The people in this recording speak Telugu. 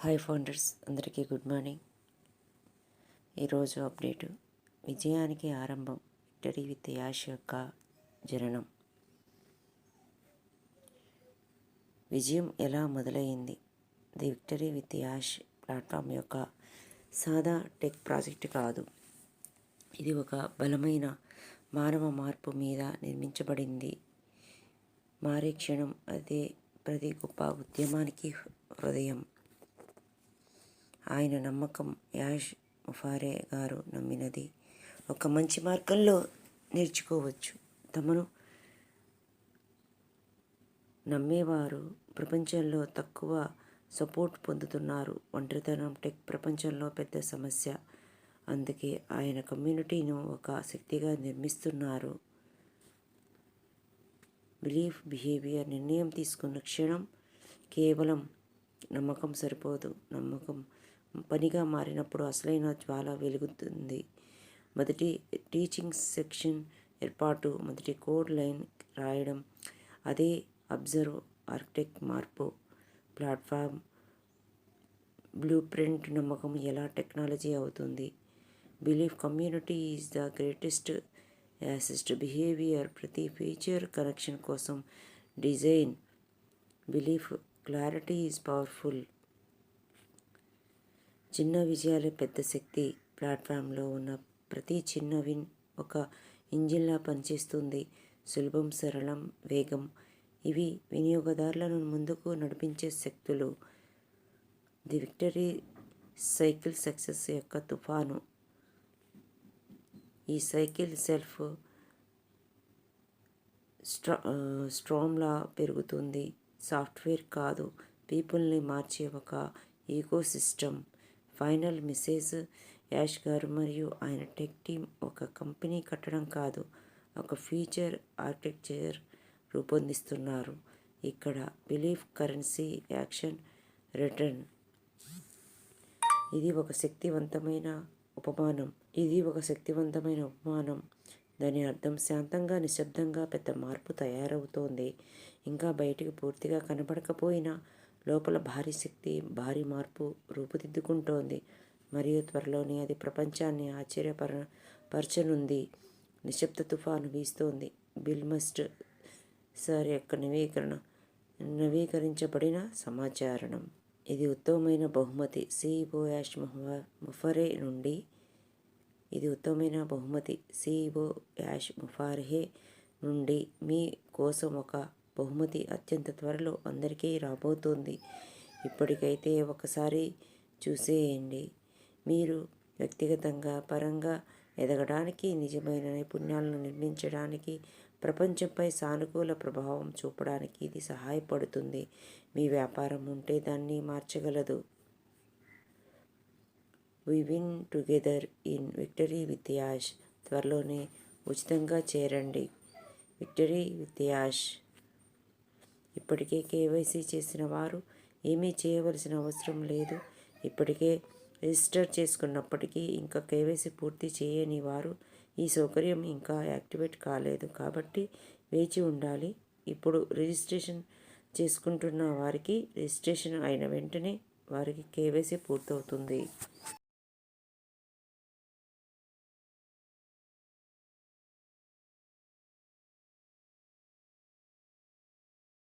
హాయ్ ఫౌండర్స్, అందరికీ గుడ్ మార్నింగ్. ఈరోజు అప్డేటు: విజయానికి ఆరంభం, విక్టరీ విత్ యాష్ యొక్క జననం. విజయం ఎలా మొదలైంది? The victory with Yash platform యొక్క సాదా టెక్ ప్రాజెక్ట్ కాదు. ఇది ఒక బలమైన మానవ మార్పు మీద నిర్మించబడింది. మారే క్షణం అదే ప్రతి గొప్ప ఉద్యమానికి హృదయం. ఆయన నమ్మకం, యాష్ ముఫారే గారు నమ్మినది, ఒక మంచి మార్గంలో నేర్చుకోవచ్చు. తమను నమ్మేవారు ప్రపంచంలో తక్కువ సపోర్ట్ పొందుతున్నారు. ఒంటరితనం టెక్ ప్రపంచంలో పెద్ద సమస్య. అందుకే ఆయన కమ్యూనిటీను ఒక శక్తిగా నిర్మిస్తున్నారు. Belief behaviour. నిర్ణయం తీసుకున్న క్షణం కేవలం నమ్మకం సరిపోదు. నమ్మకం పనిగా మారినప్పుడు అసలైన జ్వాల వెలుగుతుంది. మొదటి టీచింగ్ సెక్షన్ ఏర్పాటు. మొదటి కోడ్ లైన్ రాయడం. అదే అబ్జర్వ్ ఆర్కిటెక్ట్ మార్పు. Platform blueprint. నమ్మకం ఎలా టెక్నాలజీ అవుతుంది. Belief community is the greatest asset. Behaviour. ప్రతి ఫీచర్ కనెక్షన్ కోసం design. Belief clarity is powerful. చిన్న విజయాలే పెద్ద శక్తి. ప్లాట్ఫామ్లో ఉన్న ప్రతి చిన్న విన్ ఒక ఇంజిన్లా పనిచేస్తుంది. సులభం, సరళం, వేగం. ఇవి వినియోగదారులను ముందుకు నడిపించే శక్తులు. ది విక్టరీ సైకిల్ సక్సెస్ యొక్క తుఫాను. ఈ సైకిల్ సెల్ఫ్ స్ట్రామ్లా పెరుగుతుంది. సాఫ్ట్వేర్ కాదు, పీపుల్ని మార్చే ఒక eco system. Final message: Yash గారు మరియు ఆయన టెక్ టీమ్ ఒక కంపెనీ కట్టడం కాదు, ఒక ఫ్యూచర్ ఆర్కిటెక్చర్ రూపొందిస్తున్నారు. ఇక్కడ బిలీఫ్ కరెన్సీ, యాక్షన్ రిటర్న్. ఇది ఒక శక్తివంతమైన ఉపమానం. దాని అర్థం శాంతంగా, నిశ్శబ్దంగా పెద్ద మార్పు తయారవుతోంది. ఇంకా బయటికి పూర్తిగా కనబడకపోయినా లోపల భారీ శక్తి, భారీ మార్పు రూపుదిద్దుకుంటోంది. మరియు త్వరలోనే అది ప్రపంచాన్ని ఆశ్చర్యపరచనుంది. నిశ్శబ్ద తుఫాను వీస్తోంది. బిల్ మస్ట్ సార్ యొక్క నవీకరించబడిన సమాచారం. ఇది ఉత్తమమైన బహుమతి. సిఇఓ యాష్ ముఫారే నుండి. మీ కోసం ఒక బహుమతి అత్యంత త్వరలో అందరికీ రాబోతోంది. ఇప్పటికైతే ఒకసారి చూసేయండి. మీరు వ్యక్తిగతంగా, పరంగా ఎదగడానికి, నిజమైన నైపుణ్యాలను నిర్మించడానికి, ప్రపంచంపై సానుకూల ప్రభావం చూపడానికి ఇది సహాయపడుతుంది. మీ వ్యాపారం ఉంటే దాన్ని మార్చగలదు. We win together in victory with Ash. త్వరలోనే ఉచితంగా చేరండి. Victory with Ash. ఇప్పటికే కేవైసీ చేసిన వారు ఏమీ చేయవలసిన అవసరం లేదు. ఇప్పటికే రిజిస్టర్ చేసుకున్నప్పటికీ ఇంకా కేవైసీ పూర్తి చేయని వారు ఈ సౌకర్యం ఇంకా యాక్టివేట్ కాలేదు, కాబట్టి వేచి ఉండాలి. ఇప్పుడు రిజిస్ట్రేషన్ చేసుకుంటున్న వారికి రిజిస్ట్రేషన్ అయిన వెంటనే వారికి కేవైసీ పూర్తవుతుంది.